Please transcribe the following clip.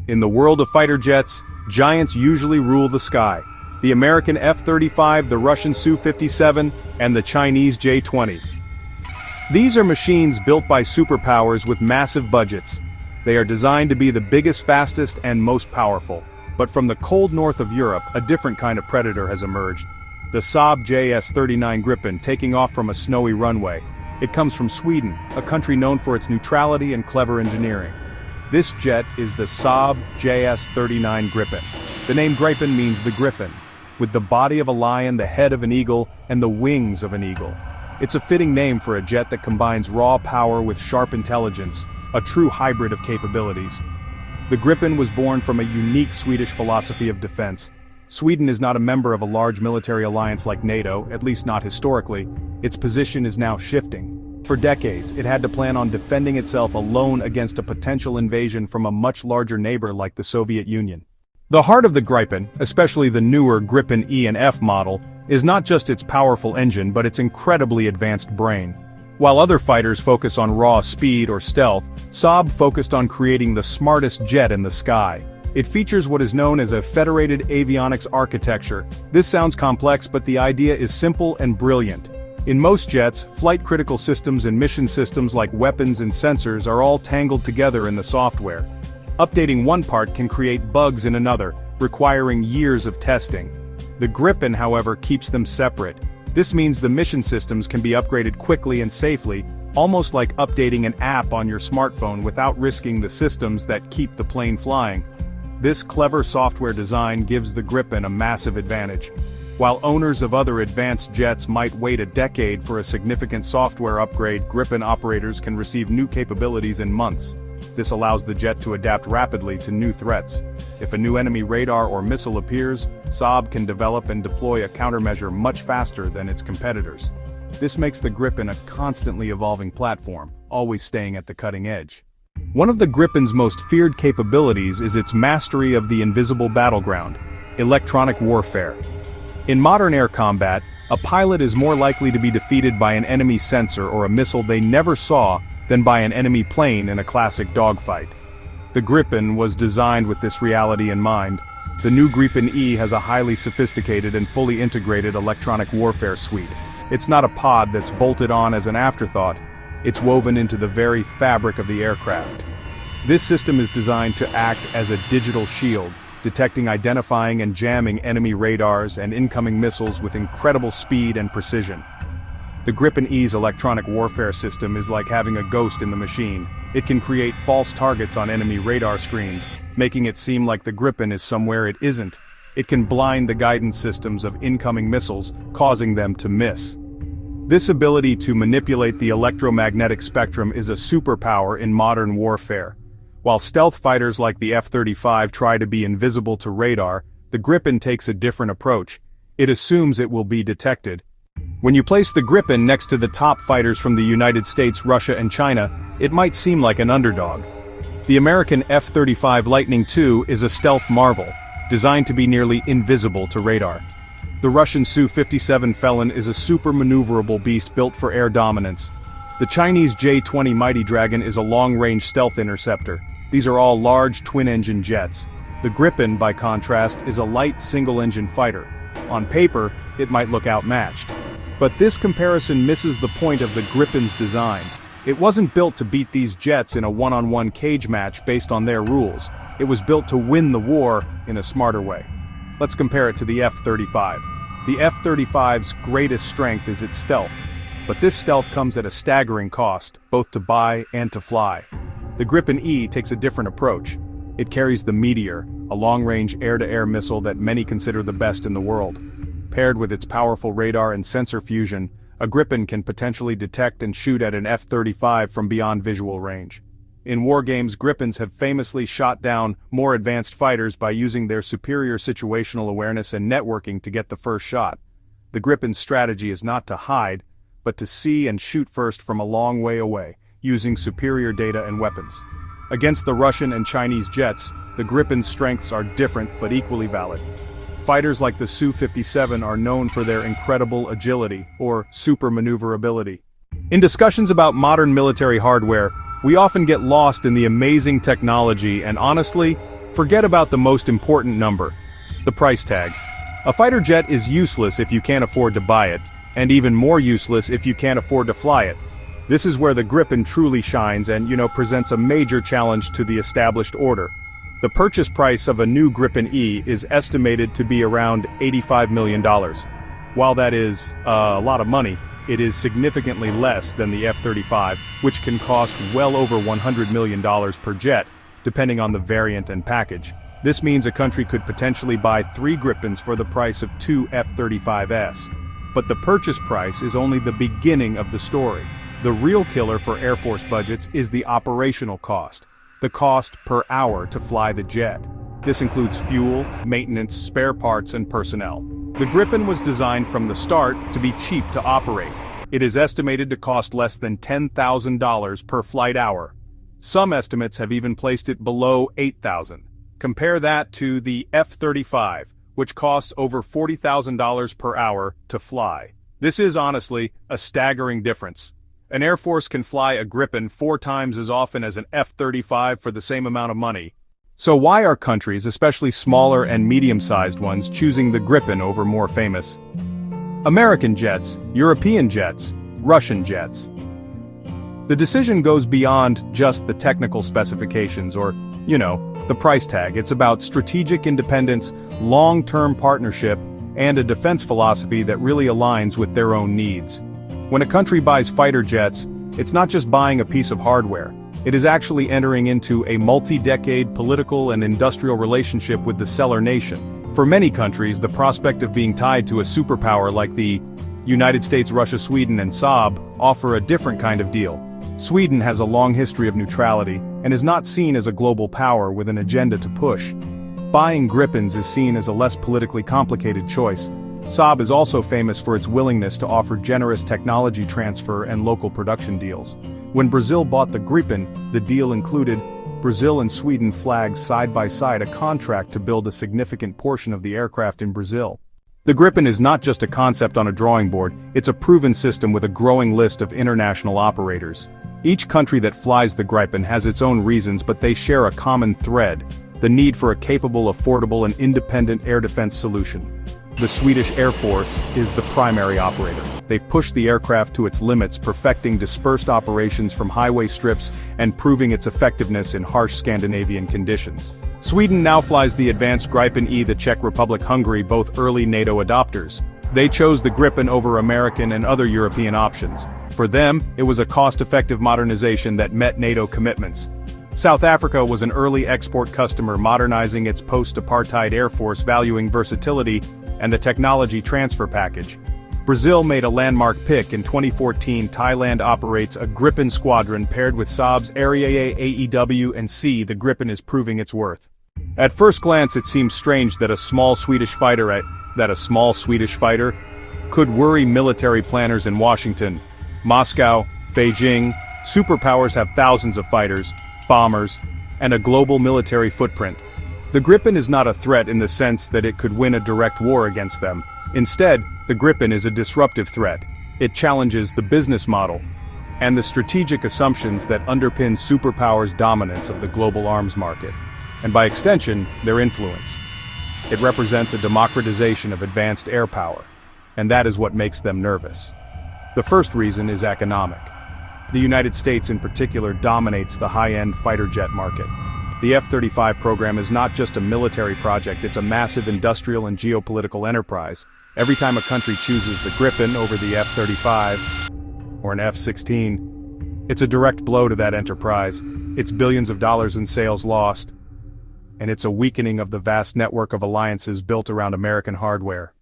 In the world of fighter jets, giants usually rule the sky. The American F-35, the Russian Su-57, and the Chinese J-20. These are machines built by superpowers with massive budgets. They are designed to be the biggest, fastest, and most powerful. But from the cold north of Europe, a different kind of predator has emerged. The Saab JS-39 Gripen taking off from a snowy runway. It comes from Sweden, a country known for its neutrality and clever engineering. This jet is the Saab JS-39 Gripen. The name Gripen means the Griffin, with the body of a lion, the head of an eagle, and the wings of an eagle. It's a fitting name for a jet that combines raw power with sharp intelligence, a true hybrid of capabilities. The Gripen was born from a unique Swedish philosophy of defense. Sweden is not a member of a large military alliance like NATO, at least not historically. Its position is now shifting. For decades, it had to plan on defending itself alone against a potential invasion from a much larger neighbor like the Soviet Union. The heart of the Gripen, especially the newer Gripen E and F model, is not just its powerful engine but its incredibly advanced brain. While other fighters focus on raw speed or stealth, Saab focused on creating the smartest jet in the sky. It features what is known as a federated avionics architecture. This sounds complex, but the idea is simple and brilliant. In most jets, flight-critical systems and mission systems like weapons and sensors are all tangled together in the software. Updating one part can create bugs in another, requiring years of testing. The Gripen, however, keeps them separate. This means the mission systems can be upgraded quickly and safely, almost like updating an app on your smartphone without risking the systems that keep the plane flying. This clever software design gives the Gripen a massive advantage. While owners of other advanced jets might wait a decade for a significant software upgrade, Gripen operators can receive new capabilities in months. This allows the jet to adapt rapidly to new threats. If a new enemy radar or missile appears, Saab can develop and deploy a countermeasure much faster than its competitors. This makes the Gripen a constantly evolving platform, always staying at the cutting edge. One of the Gripen's most feared capabilities is its mastery of the invisible battleground, electronic warfare. In modern air combat, a pilot is more likely to be defeated by an enemy sensor or a missile they never saw than by an enemy plane in a classic dogfight. The Gripen was designed with this reality in mind. The new Gripen E has a highly sophisticated and fully integrated electronic warfare suite. It's not a pod that's bolted on as an afterthought. It's woven into the very fabric of the aircraft. This system is designed to act as a digital shield, detecting, identifying, and jamming enemy radars and incoming missiles with incredible speed and precision. The Gripen E's electronic warfare system is like having a ghost in the machine. It can create false targets on enemy radar screens, making it seem like the Gripen is somewhere it isn't. It can blind the guidance systems of incoming missiles, causing them to miss. This ability to manipulate the electromagnetic spectrum is a superpower in modern warfare. While stealth fighters like the F-35 try to be invisible to radar, the Gripen takes a different approach. It assumes it will be detected. When you place the Gripen next to the top fighters from the United States, Russia, and China, it might seem like an underdog. The American F-35 Lightning II is a stealth marvel, designed to be nearly invisible to radar. The Russian Su-57 Felon is a super maneuverable beast built for air dominance. The Chinese J-20 Mighty Dragon is a long-range stealth interceptor. These are all large twin-engine jets. The Gripen, by contrast, is a light single-engine fighter. On paper, it might look outmatched. But this comparison misses the point of the Gripen's design. It wasn't built to beat these jets in a one-on-one cage match based on their rules. It was built to win the war in a smarter way. Let's compare it to the F-35. The F-35's greatest strength is its stealth. But this stealth comes at a staggering cost, both to buy and to fly. The Gripen E takes a different approach. It carries the Meteor, a long-range air-to-air missile that many consider the best in the world. Paired with its powerful radar and sensor fusion, a Gripen can potentially detect and shoot at an F-35 from beyond visual range. In war games, Gripens have famously shot down more advanced fighters by using their superior situational awareness and networking to get the first shot. The Gripen's strategy is not to hide, but to see and shoot first from a long way away, using superior data and weapons. Against the Russian and Chinese jets, the Gripen's strengths are different but equally valid. Fighters like the Su-57 are known for their incredible agility, or super maneuverability. In discussions about modern military hardware, we often get lost in the amazing technology and honestly, Forget about the most important number, the price tag. A fighter jet is useless if you can't afford to buy it, and even more useless if you can't afford to fly it. This is where the Gripen truly shines and, presents a major challenge to the established order. The purchase price of a new Gripen E is estimated to be around $85 million. While that is a lot of money, it is significantly less than the F-35, which can cost well over $100 million per jet, depending on the variant and package. This means a country could potentially buy 3 Gripens for the price of 2 F-35s. But the purchase price is only the beginning of the story. The real killer for Air Force budgets is the operational cost, the cost per hour to fly the jet. This includes fuel, maintenance, spare parts, and personnel. The Gripen was designed from the start to be cheap to operate. It is estimated to cost less than $10,000 per flight hour. Some estimates have even placed it below $8,000. Compare that to the F-35, which costs over $40,000 per hour to fly. This is honestly a staggering difference. An Air Force can fly a Gripen 4 times as often as an F-35 for the same amount of money. So why are countries, especially smaller and medium-sized ones, choosing the Gripen over more famous American jets, European jets, Russian jets? The decision goes beyond just the technical specifications or, the price tag. It's about strategic independence, long-term partnership, and a defense philosophy that really aligns with their own needs. When a country buys fighter jets, it's not just buying a piece of hardware. It is actually entering into a multi-decade political and industrial relationship with the seller nation. For many countries, the prospect of being tied to a superpower like the United States, Russia, Sweden, and Saab offer a different kind of deal. Sweden has a long history of neutrality and is not seen as a global power with an agenda to push. Buying Gripens is seen as a less politically complicated choice. Saab is also famous for its willingness to offer generous technology transfer and local production deals. When Brazil bought the Gripen, the deal included Brazil and Sweden flags side by side a contract to build a significant portion of the aircraft in Brazil. The Gripen is not just a concept on a drawing board, it's a proven system with a growing list of international operators. Each country that flies the Gripen has its own reasons, but they share a common thread: the need for a capable, affordable, and independent air defense solution. The Swedish Air Force is the primary operator. They've pushed the aircraft to its limits, perfecting dispersed operations from highway strips and proving its effectiveness in harsh Scandinavian conditions. Sweden now flies the advanced Gripen E, the Czech Republic, Hungary, both early NATO adopters. They chose the Gripen over American and other European options. For them, it was a cost-effective modernization that met NATO commitments. South Africa was an early export customer, modernizing its post-apartheid air force, valuing versatility and the technology transfer package. Brazil made a landmark pick. In 2014, Thailand operates a Gripen squadron paired with Saab's Ariete AEW and C. The Gripen is proving its worth. At first glance, it seems strange that a small Swedish fighter could worry military planners in Washington, Moscow, Beijing. Superpowers have thousands of fighters, bombers, and a global military footprint. The Gripen is not a threat in the sense that it could win a direct war against them. Instead, the Gripen is a disruptive threat. It challenges the business model and the strategic assumptions that underpin superpowers' dominance of the global arms market, and by extension, their influence. It represents a democratization of advanced air power, and that is what makes them nervous. The first reason is economic. The United States in particular dominates the high-end fighter jet market. The F-35 program is not just a military project, it's a massive industrial and geopolitical enterprise. Every time a country chooses the Gripen over the F-35, or an F-16, it's a direct blow to that enterprise. It's billions of dollars in sales lost, and it's a weakening of the vast network of alliances built around American hardware.